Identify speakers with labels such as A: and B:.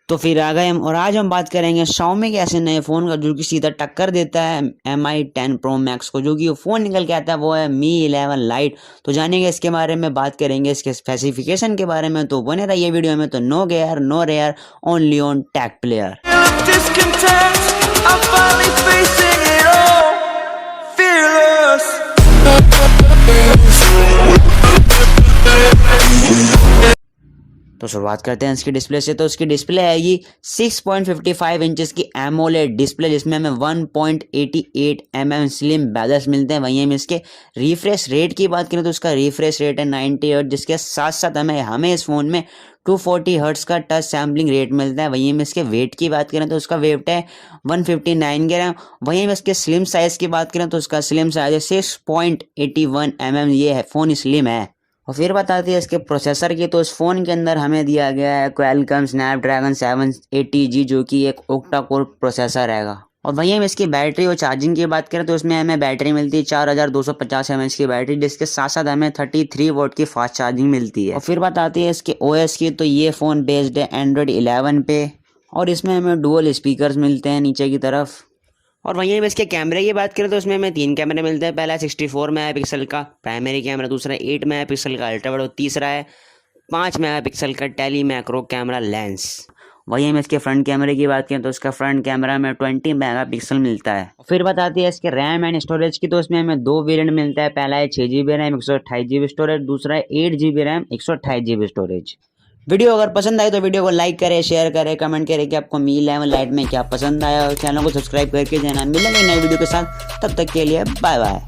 A: तो फिर आ गए हम और आज हम बात करेंगे Xiaomi के ऐसे नए फ़ोन का जो कि सीधा टक्कर देता है Mi 10 Pro Max को। जो कि वो फ़ोन निकल के आता है वो है Mi 11 Lite। तो जानेंगे इसके बारे में, बात करेंगे इसके स्पेसिफिकेशन के बारे में। तो बने रहिए वीडियो में। तो no gear no rare, only on tech player. तो शुरुआत करते हैं इसकी डिस्प्ले से। तो इसकी डिस्प्ले आएगी 6.55 इंचेस की एमोलेड डिस्प्ले, जिसमें हमें 1.88 mm स्लिम बेजल्स मिलते हैं। वहीं हम इसके रिफ्रेश रेट की बात करें तो उसका रिफ्रेश रेट है 90 हर्ट्ज, जिसके साथ साथ हमें इस फ़ोन में 240 हर्ट्ज का टच सैम्पलिंग रेट मिलता है। वहीं हम इसके वेट की बात करें तो उसका वेट है 159 ग्राम। वहीं हम इसके स्लिम साइज़ की बात करें तो उसका स्लिम साइज है 6.81 mm। ये है फ़ोन स्लिम है। और फिर बताते हैं इसके प्रोसेसर की। तो इस फ़ोन के अंदर हमें दिया गया है क्वालकॉम स्नैपड्रैगन 780G, जो कि एक ओक्टा कोर प्रोसेसर रहेगा। और वहीं हम इसकी बैटरी और चार्जिंग की बात करें तो इसमें हमें बैटरी मिलती है 4250 mAh की बैटरी, जिसके साथ साथ हमें 33 वोल्ट की फास्ट चार्जिंग मिलती है। और फिर बात आती है इसके OS की। तो ये फ़ोन बेस्ड है Android 11 पे और इसमें हमें डुअल स्पीकर्स मिलते हैं नीचे की तरफ। और वहीं हम इसके कैमरे की बात करें तो इसमें हमें 3 कैमरे मिलते हैं। पहला 64 मेगापिक्सल का प्राइमरी कैमरा, दूसरा 8 मेगापिक्सल का अल्ट्रा वाइड और तीसरा है 5 मेगापिक्सल का टेली मैक्रो कैमरा लेंस। वहीं हम इसके फ्रंट कैमरे की बात करें तो इसका फ्रंट कैमरा में 20 मेगापिक्सल मिलता है। फिर बताती है इसके रैम एंड स्टोरेज की। तो इसमें हमें 2 वेरिएंट मिलता है। पहला है 6GB रैम 128GB स्टोरेज, दूसरा है 8GB RAM 128GB storage. Video अगर पसंद आए तो वीडियो को लाइक करें, शेयर करें, कमेंट करें कि आपको Mi 11 Lite में क्या पसंद आया, और चैनल को सब्सक्राइब करके जाना। मिलेंगे नए वीडियो के साथ, तब तक के लिए बाय बाय।